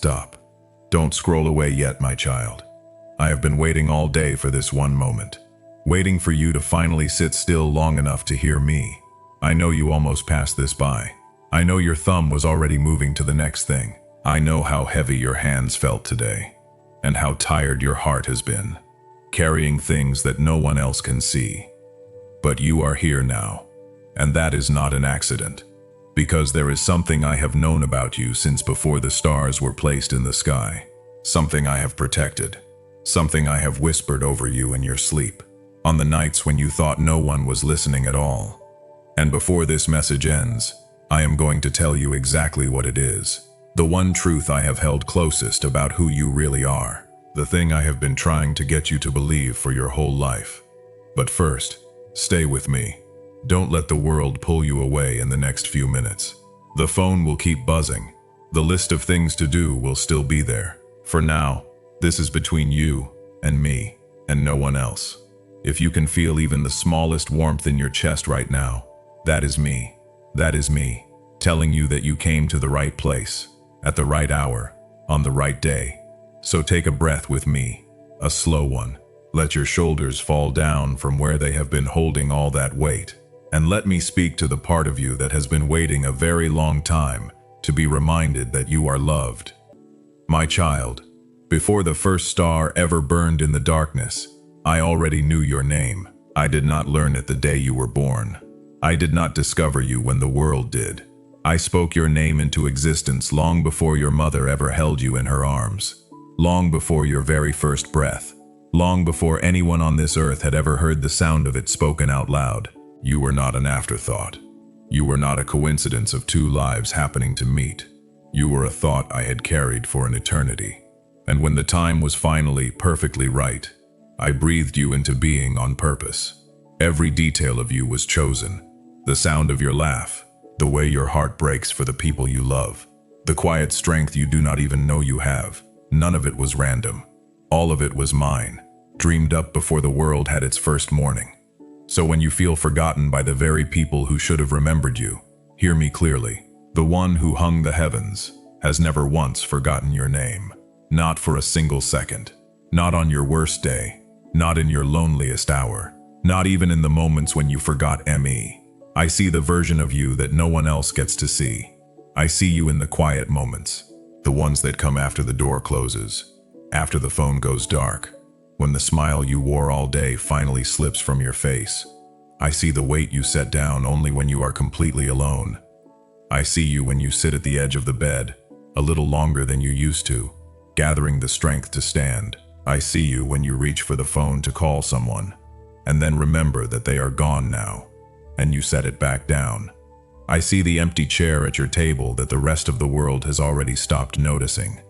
stop. Don't scroll away yet, my child. I have been waiting all day for this one moment, waiting for you to finally sit still long enough to hear me. I know you almost passed this by. I know your thumb was already moving to the next thing. I know how heavy your hands felt today, and how tired your heart has been, carrying things that no one else can see. But you are here now, and that is not an accident, because there is something I have known about you since before the stars were placed in the sky, something I have protected, something I have whispered over you in your sleep, on the nights when you thought no one was listening at all. And before this message ends, I am going to tell you exactly what it is. The one truth I have held closest about who you really are. The thing I have been trying to get you to believe for your whole life. But first, stay with me. Don't let the world pull you away in the next few minutes. The phone will keep buzzing. The list of things to do will still be there. For now, this is between you and me, and no one else. If you can feel even the smallest warmth in your chest right now, that is me. That is me, telling you that you came to the right place, at the right hour, on the right day. So take a breath with me, a slow one. Let your shoulders fall down from where they have been holding all that weight. And let me speak to the part of you that has been waiting a very long time to be reminded that you are loved. My child, before the first star ever burned in the darkness, I already knew your name. I did not learn it the day you were born. I did not discover you when the world did. I spoke your name into existence long before your mother ever held you in her arms, long before your very first breath, long before anyone on this earth had ever heard the sound of it spoken out loud. You were not an afterthought. You were not a coincidence of two lives happening to meet. You were a thought I had carried for an eternity. And when the time was finally perfectly right, I breathed you into being on purpose. Every detail of you was chosen. The sound of your laugh, the way your heart breaks for the people you love, the quiet strength you do not even know you have. None of it was random. All of it was mine, dreamed up before the world had its first morning. So when you feel forgotten by the very people who should have remembered you, hear me clearly. The one who hung the heavens has never once forgotten your name. Not for a single second. Not on your worst day. Not in your loneliest hour. Not even in the moments when you forgot me. I see the version of you that no one else gets to see. I see you in the quiet moments. The ones that come after the door closes. After the phone goes dark. When the smile you wore all day finally slips from your face. I see the weight you set down only when you are completely alone. I see you when you sit at the edge of the bed, a little longer than you used to, gathering the strength to stand. I see you when you reach for the phone to call someone, and then remember that they are gone now, and you set it back down. I see the empty chair at your table that the rest of the world has already stopped noticing.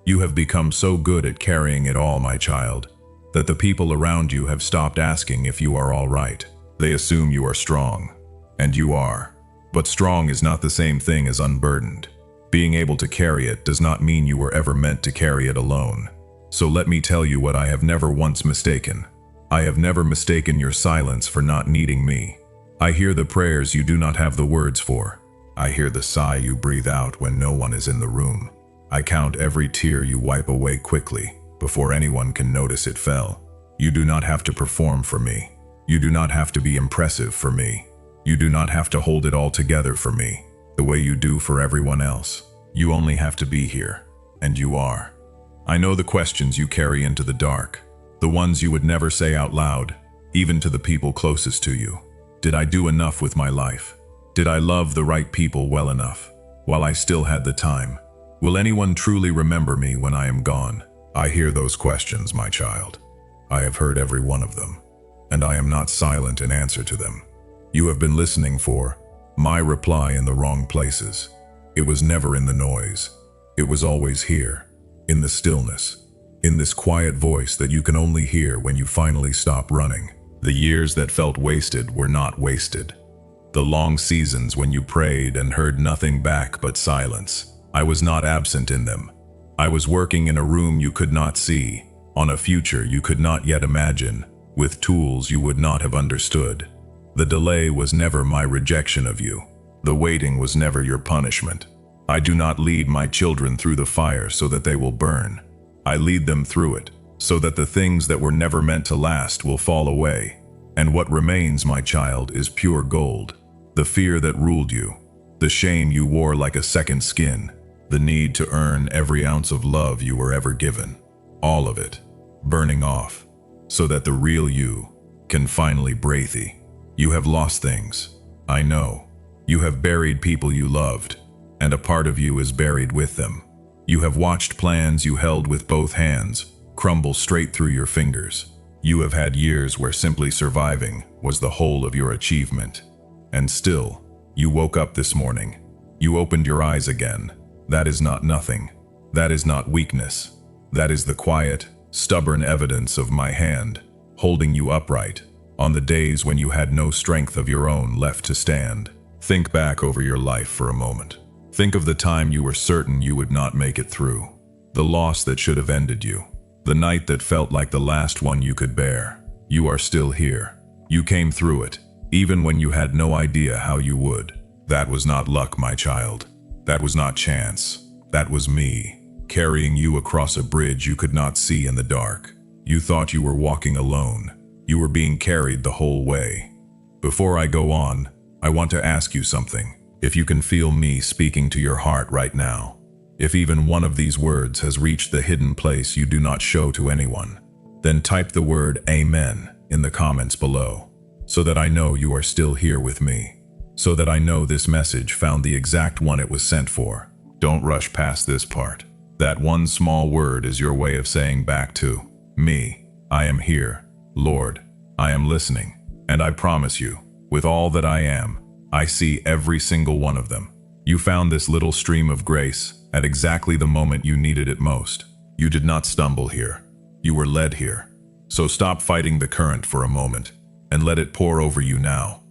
You have become so good at carrying it all, my child, that the people around you have stopped asking if you are all right. They assume you are strong, and you are. But strong is not the same thing as unburdened. Being able to carry it does not mean you were ever meant to carry it alone. So let me tell you what I have never once mistaken. I have never mistaken your silence for not needing me. I hear the prayers you do not have the words for. I hear the sigh you breathe out when no one is in the room. I count every tear you wipe away quickly, before anyone can notice it fell. You do not have to perform for me. You do not have to be impressive for me. You do not have to hold it all together for me, the way you do for everyone else. You only have to be here, and you are. I know the questions you carry into the dark, the ones you would never say out loud, even to the people closest to you. Did I do enough with my life? Did I love the right people well enough, while I still had the time? Will anyone truly remember me when I am gone? I hear those questions, my child. I have heard every one of them, and I am not silent in answer to them. You have been listening for my reply in the wrong places. It was never in the noise. It was always here, in the stillness, in this quiet voice that you can only hear when you finally stop running. The years that felt wasted were not wasted. The long seasons when you prayed and heard nothing back but silence. I was not absent in them. I was working in a room you could not see, on a future you could not yet imagine, with tools you would not have understood. The delay was never my rejection of you. The waiting was never your punishment. I do not lead my children through the fire so that they will burn. I lead them through it, so that the things that were never meant to last will fall away. And what remains, my child, is pure gold. The fear that ruled you, the shame you wore like a second skin, the need to earn every ounce of love you were ever given, all of it, burning off, so that the real you can finally breathe. You have lost things, I know. You have buried people you loved, and a part of you is buried with them. You have watched plans you held with both hands crumble straight through your fingers. You have had years where simply surviving was the whole of your achievement. And still, you woke up this morning. You opened your eyes again. That is not nothing. That is not weakness. That is the quiet, stubborn evidence of my hand, holding you upright, on the days when you had no strength of your own left to stand. Think back over your life for a moment. Think of the time you were certain you would not make it through. The loss that should have ended you. The night that felt like the last one you could bear. You are still here. You came through it, even when you had no idea how you would. That was not luck, my child. That was not chance. That was me, carrying you across a bridge you could not see in the dark. You thought you were walking alone. You were being carried the whole way. Before I go on, I want to ask you something. If you can feel me speaking to your heart right now, if even one of these words has reached the hidden place you do not show to anyone, then type the word Amen in the comments below, so that I know you are still here with me, so that I know this message found the exact one it was sent for. Don't rush past this part. That one small word is your way of saying back to me, I am here, Lord, I am listening, and I promise you, with all that I am, I see every single one of them. You found this little stream of grace at exactly the moment you needed it most. You did not stumble here. You were led here. So stop fighting the current for a moment and let it pour over you now.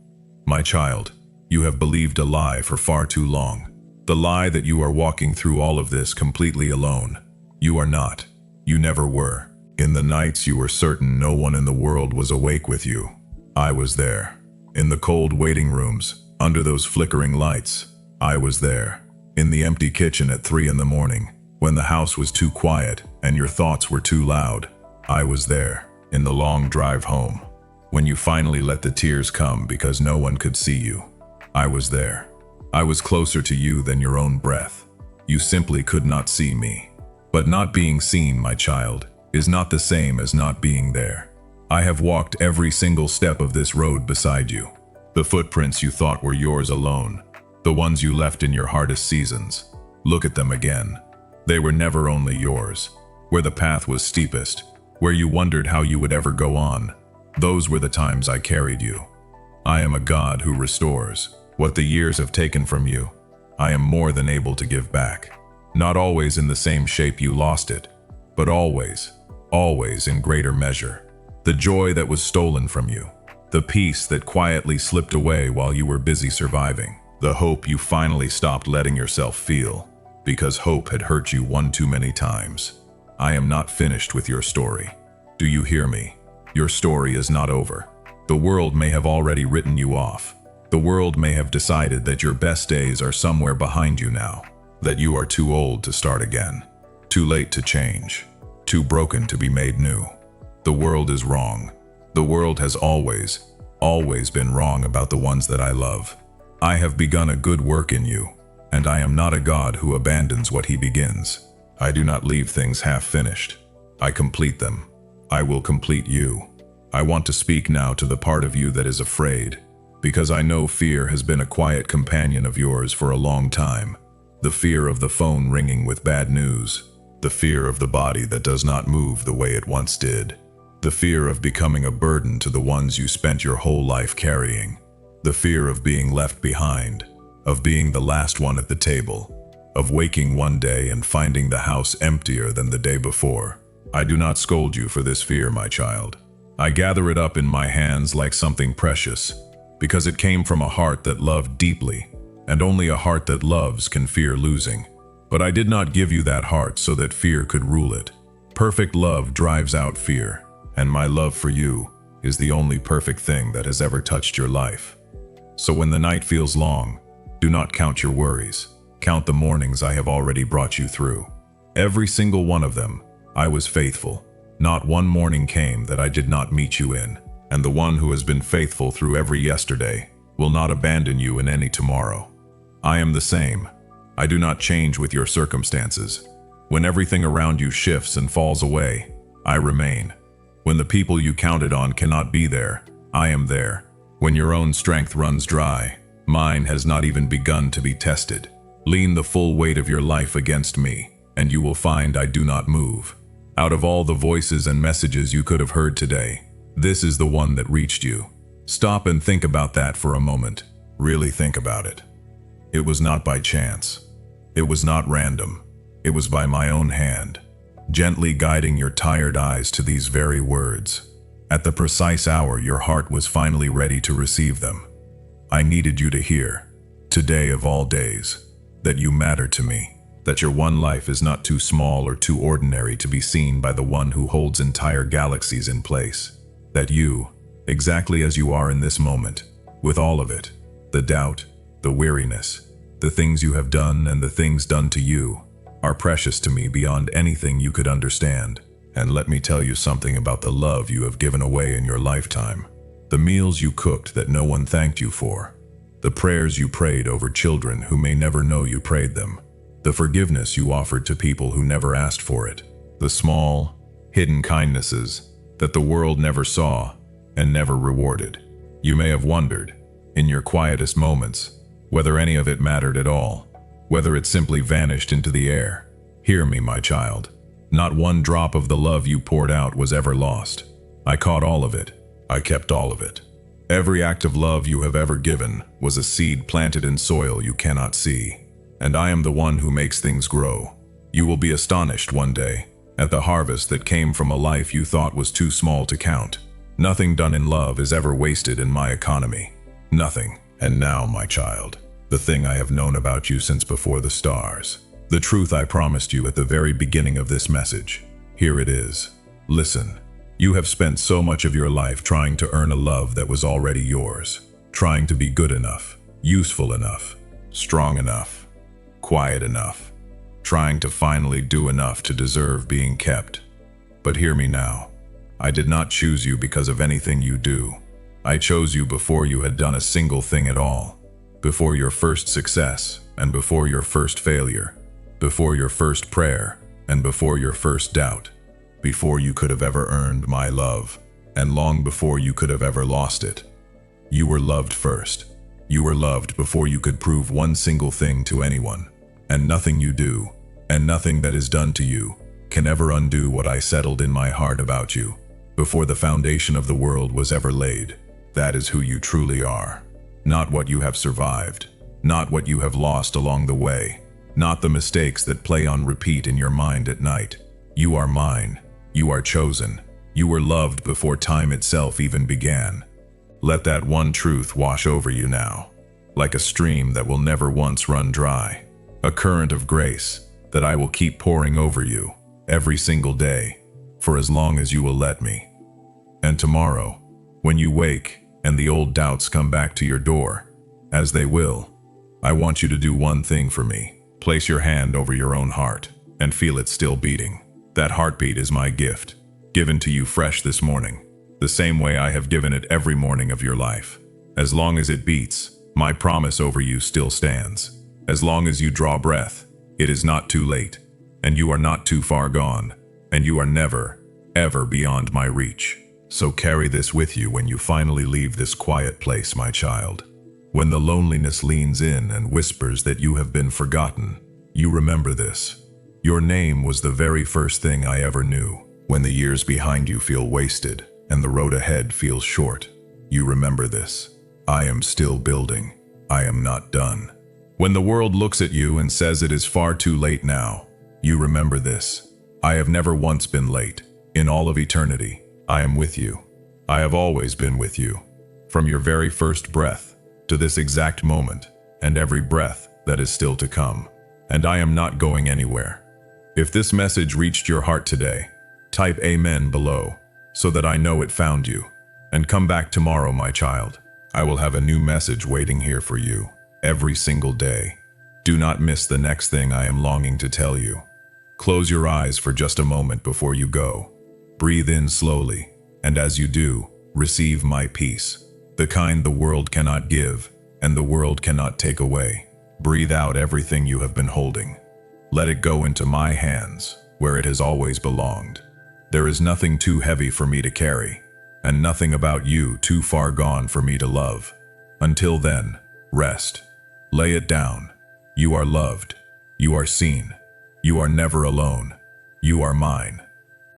My child, you have believed a lie for far too long. The lie that you are walking through all of this completely alone. You are not. You never were. In the nights you were certain no one in the world was awake with you, I was there. In the cold waiting rooms, under those flickering lights, I was there. In the empty kitchen at 3 in the morning, when the house was too quiet and your thoughts were too loud, I was there. In the long drive home, when you finally let the tears come because no one could see you, I was there. I was closer to you than your own breath. You simply could not see me. But not being seen, my child, is not the same as not being there. I have walked every single step of this road beside you. The footprints you thought were yours alone, the ones you left in your hardest seasons. Look at them again. They were never only yours. Where the path was steepest, where you wondered how you would ever go on, those were the times I carried you. I am a God who restores. What the years have taken from you, I am more than able to give back. Not always in the same shape you lost it, but always, always in greater measure. The joy that was stolen from you, the peace that quietly slipped away while you were busy surviving, the hope you finally stopped letting yourself feel, because hope had hurt you one too many times. I am not finished with your story. Do you hear me? Your story is not over. The world may have already written you off. The world may have decided that your best days are somewhere behind you now, that you are too old to start again, too late to change, too broken to be made new. The world is wrong. The world has always, always been wrong about the ones that I love. I have begun a good work in you, and I am not a God who abandons what he begins. I do not leave things half finished. I complete them. I will complete you. I want to speak now to the part of you that is afraid, because I know fear has been a quiet companion of yours for a long time. The fear of the phone ringing with bad news. The fear of the body that does not move the way it once did. The fear of becoming a burden to the ones you spent your whole life carrying. The fear of being left behind, of being the last one at the table, of waking one day and finding the house emptier than the day before. I do not scold you for this fear, my child. I gather it up in my hands like something precious, because it came from a heart that loved deeply, and only a heart that loves can fear losing. But I did not give you that heart so that fear could rule it. Perfect love drives out fear, and my love for you is the only perfect thing that has ever touched your life. So when the night feels long, do not count your worries. Count the mornings I have already brought you through. Every single one of them, I was faithful. Not one morning came that I did not meet you in, and the one who has been faithful through every yesterday will not abandon you in any tomorrow. I am the same. I do not change with your circumstances. When everything around you shifts and falls away, I remain. When the people you counted on cannot be there, I am there. When your own strength runs dry, mine has not even begun to be tested. Lean the full weight of your life against me, and you will find I do not move. Out of all the voices and messages you could have heard today, this is the one that reached you. Stop and think about that for a moment. Really think about it. It was not by chance. It was not random. It was by my own hand, gently guiding your tired eyes to these very words. At the precise hour your heart was finally ready to receive them. I needed you to hear, today of all days, that you matter to me. That your one life is not too small or too ordinary to be seen by the one who holds entire galaxies in place. That you, exactly as you are in this moment, with all of it, the doubt, the weariness, the things you have done and the things done to you, are precious to me beyond anything you could understand. And let me tell you something about the love you have given away in your lifetime. The meals you cooked that no one thanked you for. The prayers you prayed over children who may never know you prayed them. The forgiveness you offered to people who never asked for it. The small, hidden kindnesses that the world never saw and never rewarded. You may have wondered, in your quietest moments, whether any of it mattered at all, whether it simply vanished into the air. Hear me, my child. Not one drop of the love you poured out was ever lost. I caught all of it. I kept all of it. Every act of love you have ever given was a seed planted in soil you cannot see. And I am the one who makes things grow. You will be astonished one day at the harvest that came from a life you thought was too small to count. Nothing done in love is ever wasted in my economy. Nothing. And now, my child, the thing I have known about you since before the stars. The truth I promised you at the very beginning of this message. Here it is. Listen. You have spent so much of your life trying to earn a love that was already yours. Trying to be good enough, useful enough, strong enough, quiet enough, trying to finally do enough to deserve being kept. But hear me now. I did not choose you because of anything you do. I chose you before you had done a single thing at all. Before your first success, and before your first failure. Before your first prayer, and before your first doubt. Before you could have ever earned my love, and long before you could have ever lost it. You were loved first. You were loved before you could prove one single thing to anyone. And nothing you do, and nothing that is done to you, can ever undo what I settled in my heart about you, before the foundation of the world was ever laid. That is who you truly are. Not what you have survived, not what you have lost along the way, not the mistakes that play on repeat in your mind at night. You are mine. You are chosen. You were loved before time itself even began. Let that one truth wash over you now, like a stream that will never once run dry. A current of grace that I will keep pouring over you every single day for as long as you will let me. And tomorrow, when you wake and the old doubts come back to your door, as they will, I want you to do one thing for me. Place your hand over your own heart and feel it still beating. That heartbeat is my gift, given to you fresh this morning, the same way I have given it every morning of your life. As long as it beats, my promise over you still stands. As long as you draw breath, it is not too late, and you are not too far gone, and you are never, ever beyond my reach. So carry this with you when you finally leave this quiet place, my child. When the loneliness leans in and whispers that you have been forgotten, you remember this. Your name was the very first thing I ever knew. When the years behind you feel wasted and the road ahead feels short, you remember this. I am still building. I am not done. When the world looks at you and says it is far too late now, you remember this. I have never once been late. In all of eternity, I am with you. I have always been with you. From your very first breath to this exact moment and every breath that is still to come. And I am not going anywhere. If this message reached your heart today, type Amen below so that I know it found you. And come back tomorrow, my child. I will have a new message waiting here for you every single day. Do not miss the next thing I am longing to tell you. Close your eyes for just a moment before you go. Breathe in slowly, and as you do, receive my peace, the kind the world cannot give, and the world cannot take away. Breathe out everything you have been holding. Let it go into my hands, where it has always belonged. There is nothing too heavy for me to carry, and nothing about you too far gone for me to love. Until then, rest. Lay it down. You are loved. You are seen. You are never alone. You are mine.